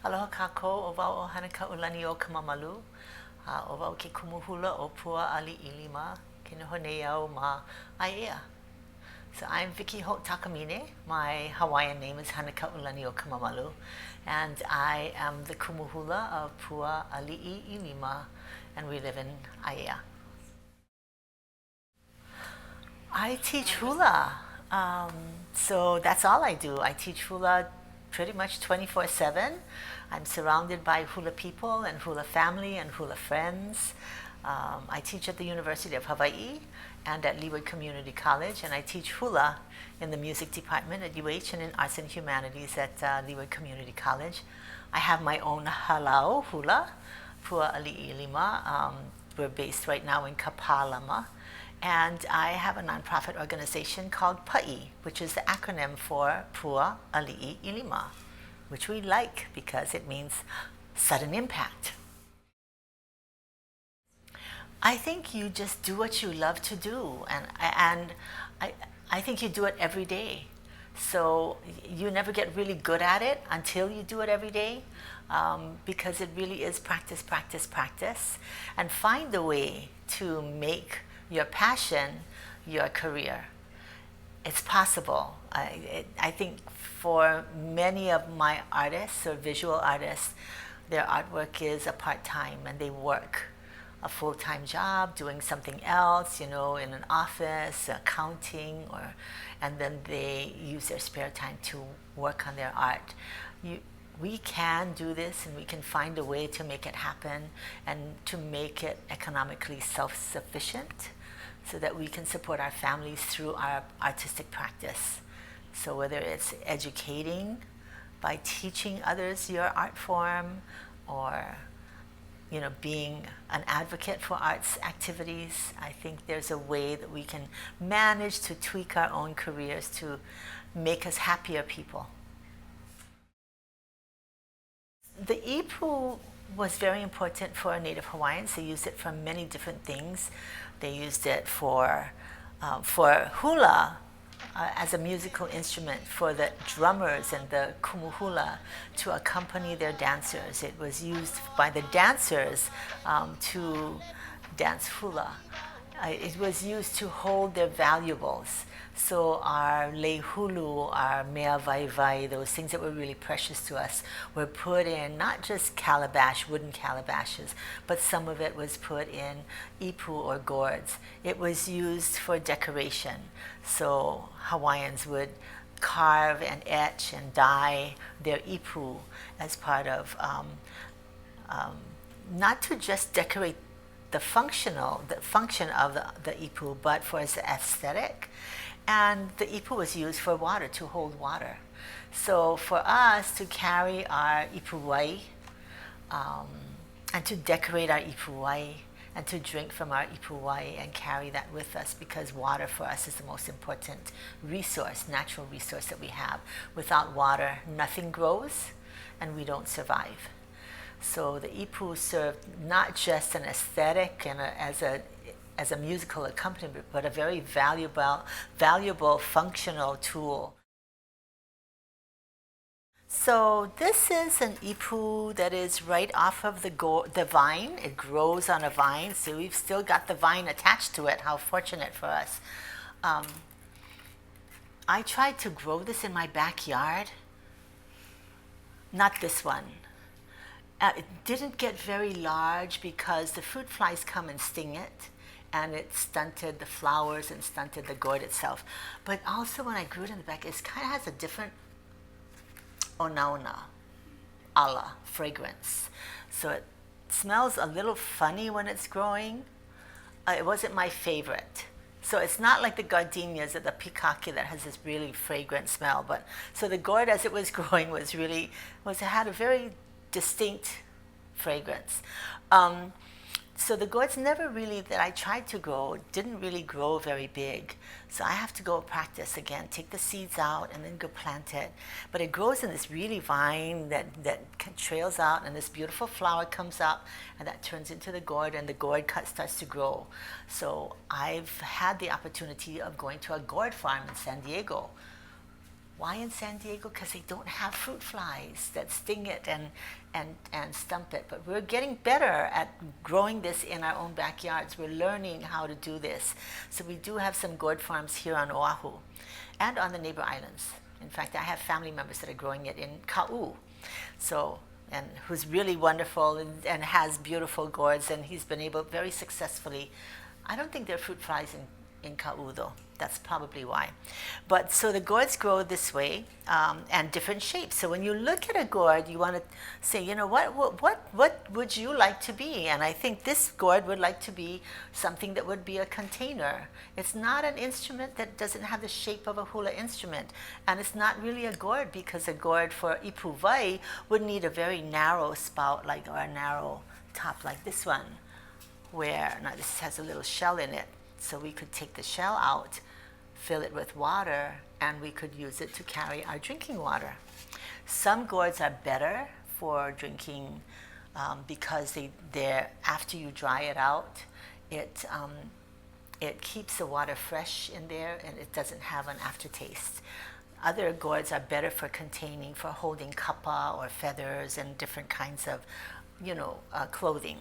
Aloha kākou, o wau o hana ka ulani o ka mamalu. O wau ke kumuhula o pua ali ilima, ke nohonei au ma Āina. So I'm Vicky Holt Takamine. My Hawaiian name is Hana ka ulani o ka mamalu. And I am the kumuhula of Pua Ali'i Ilima, and we live in Āina. I teach hula. So that's all I do. I teach hula pretty much 24/7. I'm surrounded by hula people and hula family and hula friends. I teach at the University of Hawaii and at Leeward Community College, and I teach hula in the music department at UH and in arts and humanities at Leeward Community College. I have my own halau hula, Pua Ali'i Ilima. We're based right now in Kapalama. And I have a nonprofit organization called PA'i, which is the acronym for Pua Ali'i Ilima, which we like because it means sudden impact. I think you just do what you love to do, and I think you do it every day. So you never get really good at it until you do it every day, because it really is practice, practice, practice, and find a way to make your passion your career. It's possible. I think for many of my artists or visual artists, their artwork is a part-time, and they work a full-time job doing something else, in an office, accounting, and then they use their spare time to work on their art. We can do this, and we can find a way to make it happen and to make it economically self-sufficient so that we can support our families through our artistic practice. So whether it's educating by teaching others your art form, or being an advocate for arts activities, I think there's a way that we can manage to tweak our own careers to make us happier people. The ipu was very important for Native Hawaiians. They used it for many different things. They used it for hula as a musical instrument, for the drummers and the kumuhula to accompany their dancers. It was used by the dancers to dance hula. It was used to hold their valuables. So our leihulu, our mea vai, those things that were really precious to us, were put in not just wooden calabashes, but some of it was put in ipu or gourds. It was used for decoration. So Hawaiians would carve and etch and dye their ipu as part of, not to just decorate the function of the ipu, but for its aesthetic. And the ipu was used for water, to hold water. So for us to carry our ipu wai, and to decorate our ipu wai, and to drink from our ipu wai and carry that with us, because water for us is the most important resource, natural resource that we have. Without water, nothing grows, and we don't survive. So the ipu served not just an aesthetic and as a musical accompaniment, but a very valuable functional tool. So this is an ipu that is right off of the vine. It grows on a vine, so we've still got the vine attached to it. How fortunate for us. I tried to grow this in my backyard. Not this one. It didn't get very large because the fruit flies come and sting it, and it stunted the flowers and stunted the gourd itself. But also when I grew it in the back, it kind of has a different onauna, ala, fragrance. So it smells a little funny when it's growing. It wasn't my favorite. So it's not like the gardenias or the pikaki that has this really fragrant smell. So the gourd as it was growing it had a very distinct fragrance. So the gourds never really, that I tried to grow, didn't really grow very big. So I have to go practice again, take the seeds out and then go plant it. But it grows in this really vine that trails out, and this beautiful flower comes up, and that turns into the gourd, and the gourd starts to grow. So I've had the opportunity of going to a gourd farm in San Diego Why in San Diego? Because they don't have fruit flies that sting it and stump it. But we're getting better at growing this in our own backyards. We're learning how to do this. So we do have some gourd farms here on Oahu and on the neighbor islands. In fact, I have family members that are growing it in Ka'u. So, and who's really wonderful and has beautiful gourds, and he's been able very successfully. I don't think there are fruit flies in Ka'u though. That's probably why. But so the gourds grow this way and different shapes. So when you look at a gourd, you want to say, you know, what would you like to be? And I think this gourd would like to be something that would be a container. It's not an instrument that doesn't have the shape of a hula instrument. And it's not really a gourd, because a gourd for ipu vai would need a very narrow spout, like, or a narrow top like this one, where, now this has a little shell in it. So we could take the shell out, fill it with water, and we could use it to carry our drinking water. Some gourds are better for drinking because they're after you dry it out, it keeps the water fresh in there and it doesn't have an aftertaste. Other gourds are better for containing, for holding kapa or feathers and different kinds of, you know, clothing.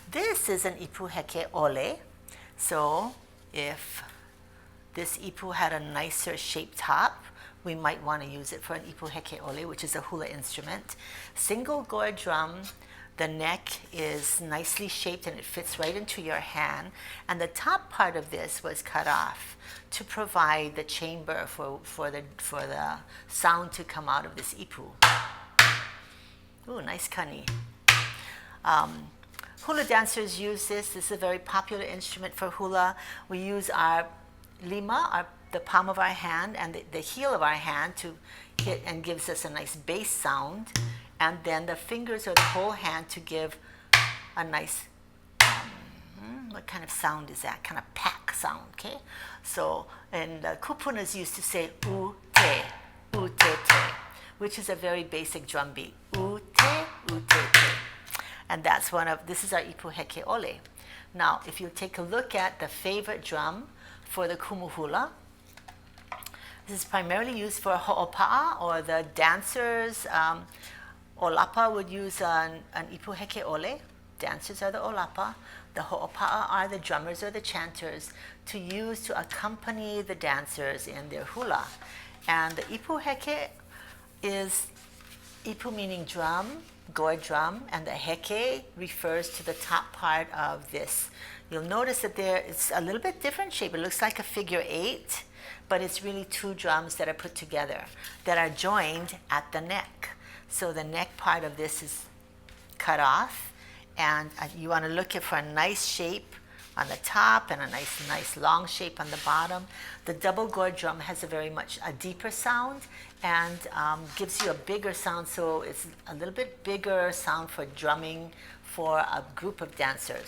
This is an ipu heke ole. So if this ipu had a nicer shaped top, we might want to use it for an ipu heke ole, which is a hula instrument. Single gourd drum, the neck is nicely shaped and it fits right into your hand. And the top part of this was cut off to provide the chamber for the sound to come out of this ipu. Ooh, nice kani. Hula dancers use this. This is a very popular instrument for hula. We use our lima, the palm of our hand, and the heel of our hand to hit, and gives us a nice bass sound. And then the fingers or the whole hand to give a nice, what kind of sound is that? Kind of pack sound, okay? So, and the kupunas used to say u-te, u-te-te, which is a very basic drum beat. U-te, u-te-te. And that's this is our ipu heke ole. Now, if you take a look at the favorite drum for the kumuhula, this is primarily used for ho'opa'a, or the dancers. Olapa would use an ipu heke ole. Dancers are the olapa. The ho'opa'a are the drummers or the chanters, to use to accompany the dancers in their hula. And the ipu heke is ipu meaning drum, gourd drum, and the heke refers to the top part of this. You'll notice that it's a little bit different shape. It looks like a figure 8, but it's really 2 drums that are put together that are joined at the neck. So the neck part of this is cut off, and you want to look for a nice shape on the top and a nice long shape on the bottom. The double gourd drum has a deeper sound and gives you a bigger sound, so it's a little bit bigger sound for drumming for a group of dancers.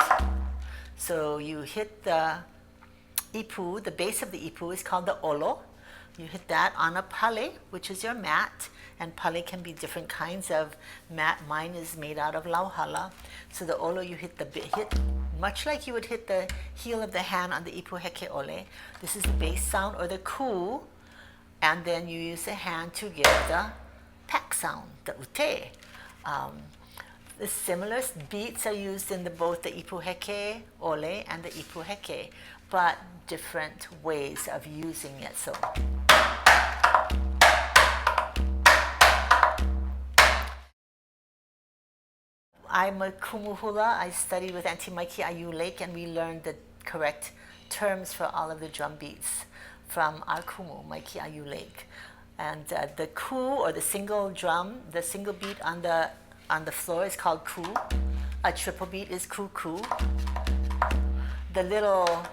So you hit the ipu, the base of the ipu is called the olo. You hit that on a pale, which is your mat, and pale can be different kinds of mat. Mine is made out of lauhala. So the olo, you hit much like you would hit the heel of the hand on the ipu heke ole. This is the bass sound, or the ku, and then you use the hand to give the pack sound, the ute. The similar beats are used in both the ipu heke ole and the ipu heke, but different ways of using it. So. I'm a kumuhula. I studied with Auntie Mikey Ayu Lake, and we learned the correct terms for all of the drum beats from our kumu, Mikey Ayu Lake. And the ku, or the single drum, the single beat on the floor is called ku. A triple beat is ku-ku. The little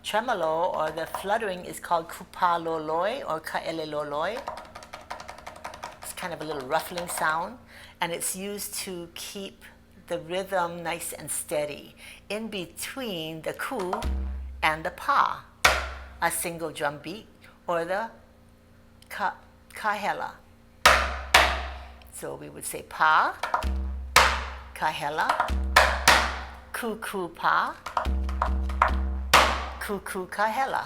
tremolo, or the fluttering, is called kupa-loloi or ka'ele-loloi. It's kind of a little ruffling sound, and it's used to keep the rhythm nice and steady in between the ku and the pa, a single drum beat, or the kahela. So we would say pa, kahela, ku-ku pa, ku-ku kahela.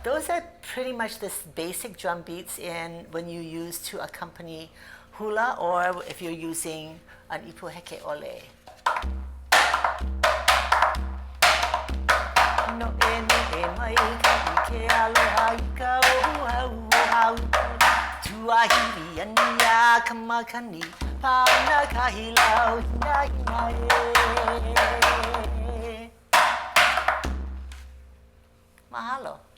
Those are pretty much the basic drum beats in when you use to accompany hula or if you're using an ipu heke ole. No e mai ka ike aloha I ka ohuau tuahiri ania kamakani pana kahilau hina hina e. Mahalo.